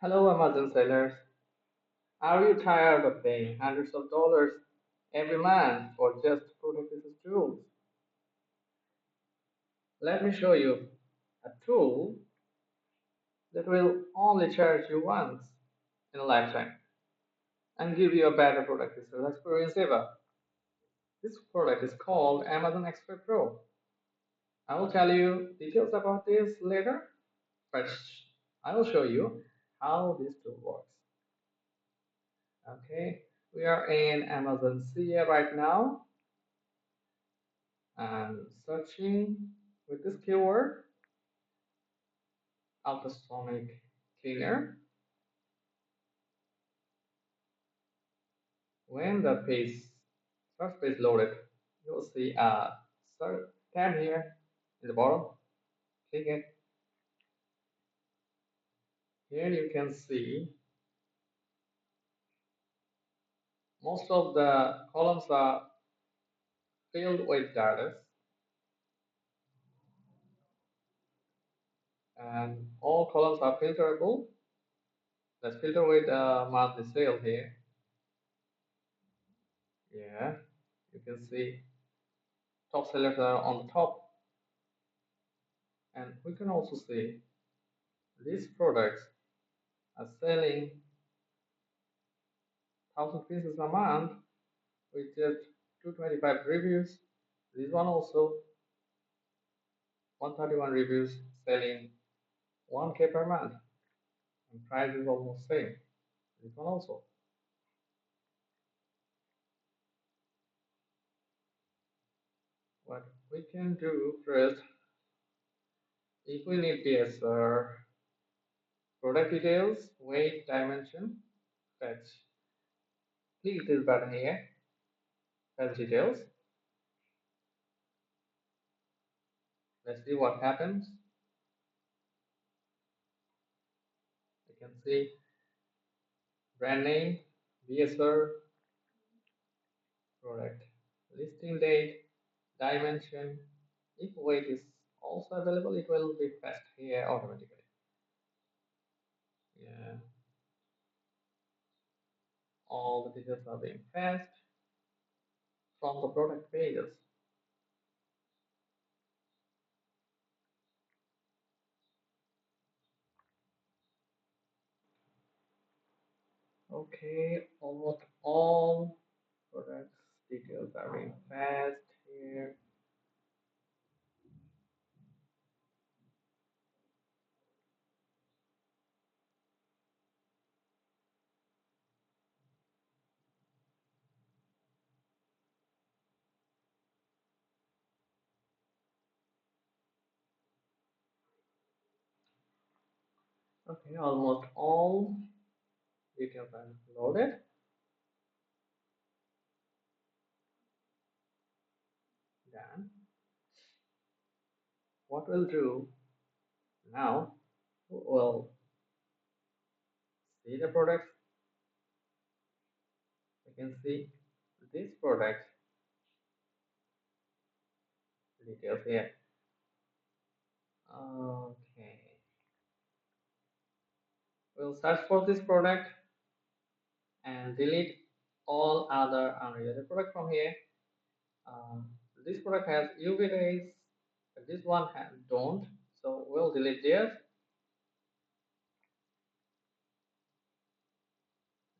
Hello, Amazon sellers. Are you tired of paying hundreds of dollars every month for just product business tools? Let me show you a tool that will only charge you once in a lifetime and give you a better product business experience ever. This product is called Amazon Xray Pro. I will tell you details about this later, but I will show you how this tool works. Okay, we are in Amazon CA right now. And searching with this keyword, ultrasonic cleaner. When the search page loaded, you will see a search tab here in the bottom. Click it. Here you can see most of the columns are filled with data, and all columns are filterable. Let's filter with monthly sale here. Yeah, you can see top sellers are on the top, and we can also see these products are selling 1,000 pieces a month with just 225 reviews. This one also 131 reviews, selling 1K per month, and price is almost same. This one also. What we can do first, if we need this product details, weight, dimension, fetch. Click this button here, fetch details. Let's see what happens. You can see brand name, BSR, product, listing date, dimension. If weight is also available, it will be fetched here automatically. Yeah, all the details are being fetched from the product pages. Okay, almost all products details are being fetched here. Okay, almost all details are loaded. Then what we'll do now, we'll see the products. We can see this product details here. Okay, we'll search for this product and delete all other unrelated products from here. Um, this product has UV rays, but this one don't, so we'll delete this.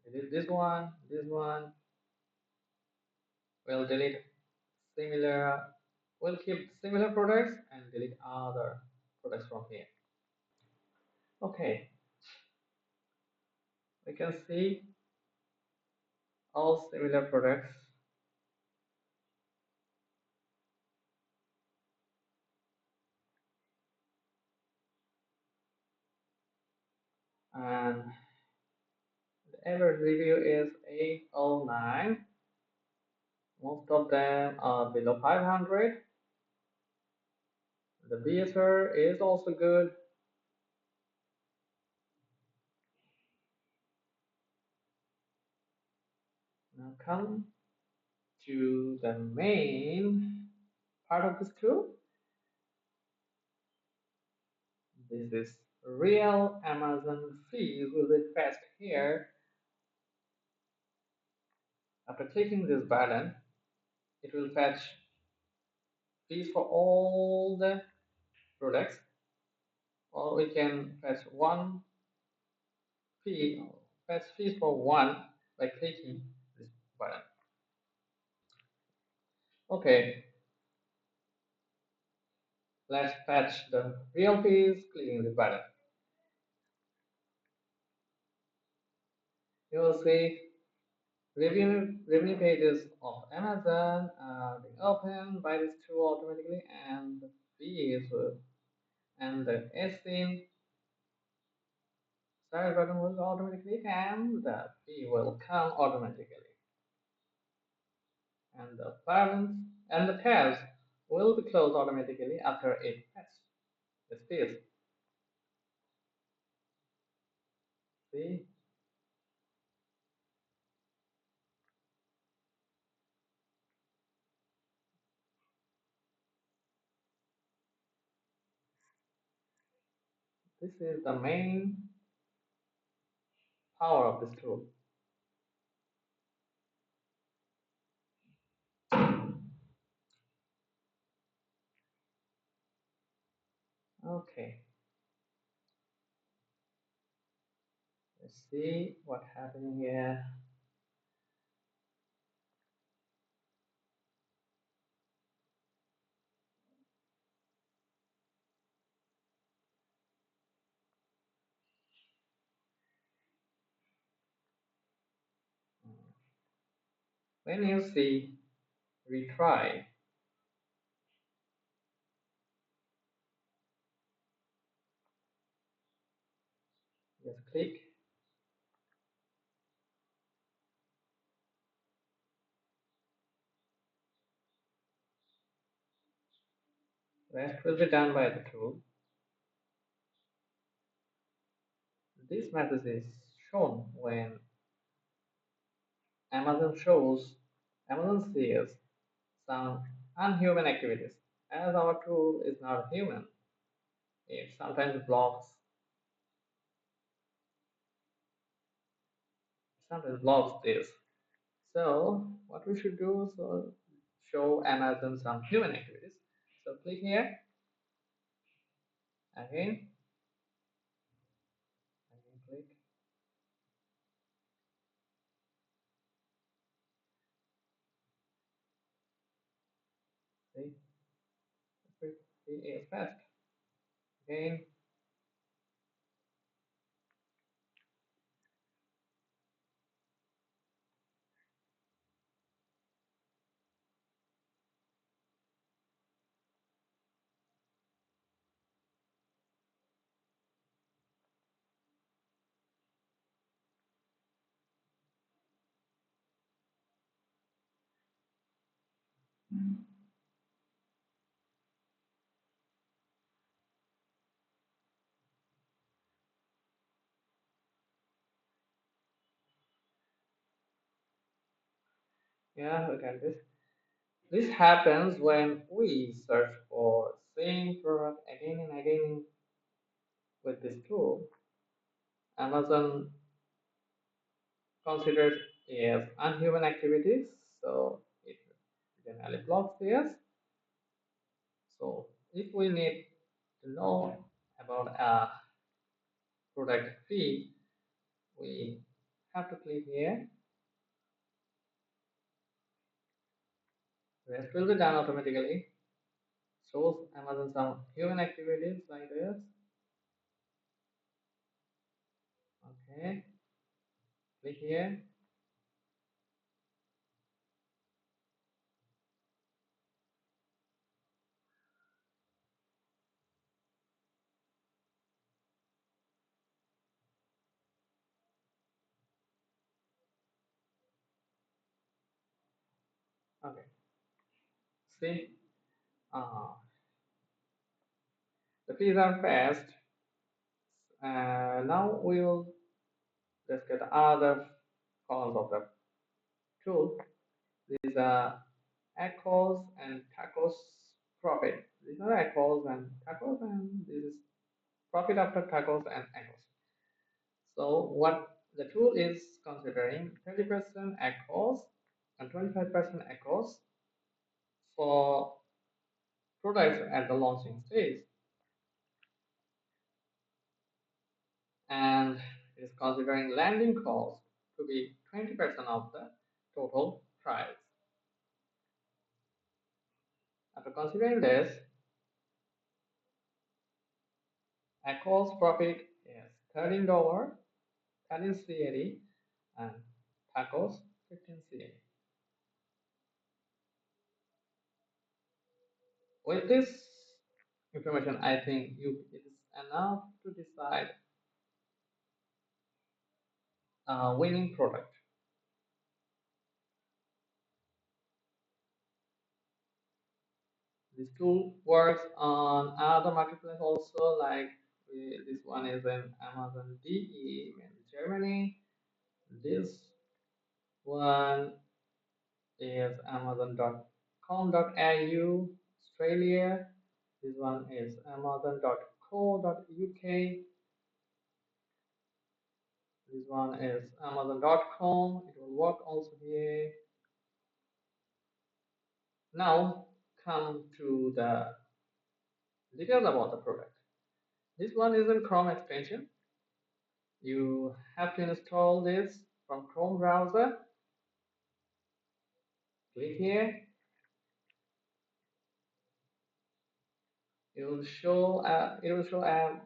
Delete this one, this one. We'll delete similar. We'll keep similar products and delete other products from here. Okay, we can see all similar products. And the average review is 809. Most of them are below 500. The BSR is also good. Now come to the main part of this tool. This is real Amazon fees will be fetched here. After clicking this button, it will fetch fees for all the products, or we can fetch one fee, fetch fees for one by clicking this button. Okay, let's fetch the real fees clicking this button. You will see revenue pages of Amazon are being opened by this tool automatically, and the fees and the SIN start button will automatically, and the fee will come automatically, and the balance and the tabs will be closed automatically after it fetches the fees. See, this is the main power of this tool. Okay, let's see what happened here. When you see retry, just click. Rest will be done by the tool. This message is shown when Amazon sees some unhuman activities. As our tool is not human, it sometimes blocks this. So what we should do is show Amazon some human activities. So click here again, click. See, it is fast. Again, yeah, look at this. This happens when we search for same product again and again with this tool. Amazon considers as unhuman activities, so it generally blocks this. So if we need to know about a product fee, we have to click here. Rest will be done automatically. Shows Amazon some human activities like this. Okay, click here. Okay, see, the fees are fast. Now we'll just get other columns of the tool. These are ACoS and TACoS profit. These are ACoS and TACoS, and this is profit after tacos and ACoS. So what the tool is considering 30% ACoS and 25% ACoS for products at the launching stage, and it is considering landing cost to be 20% of the total price. After considering this, ACoS profit is $13, 13 CAD, and tacos 15 CAD. With this information, I think it is enough to decide a winning product. This tool works on other marketplaces also, like this one is in Amazon DE in Germany. This one is Amazon.com.au Australia. This one is Amazon.co.uk. This one is Amazon.com. It will work also here. Now come to the details about the product. This one is a Chrome extension. You have to install this from Chrome browser. Click here. It will show a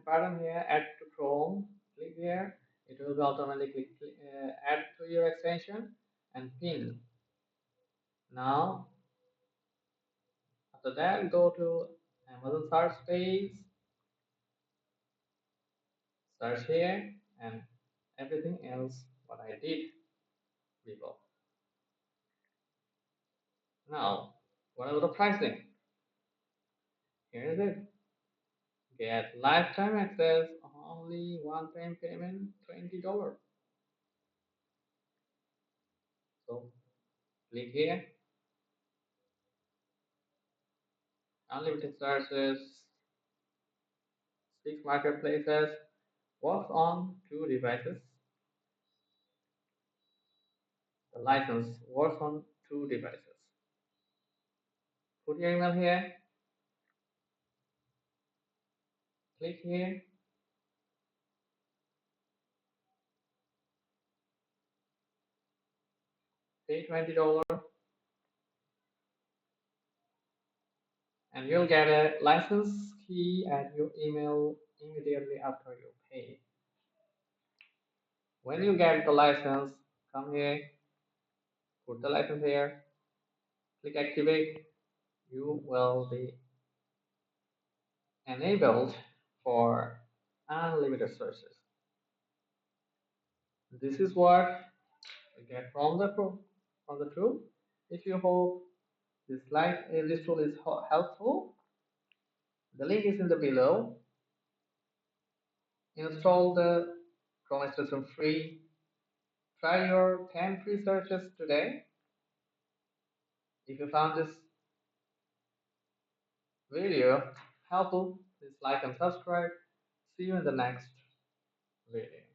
button here, add to Chrome. Click here. It will automatically add to your extension and pin. Now after that, go to Amazon search page. Search here and everything else what I did before. Now, what is the pricing? Here is it. Get lifetime access, only one-time payment, $20. So click here, unlimited searches, 6 marketplaces, works on 2 devices. The license works on 2 devices. Put your email here, click here, pay $20, and you'll get a license key at your email immediately after you pay. When you get the license, come here, put the license here, click activate. You will be enabled for unlimited searches. This is what you get from the tool. If you hope this tool is helpful, the link is in the below. Install the Chrome extension free. Try your 10 free searches today. If you found this video helpful, please like and subscribe. See you in the next video.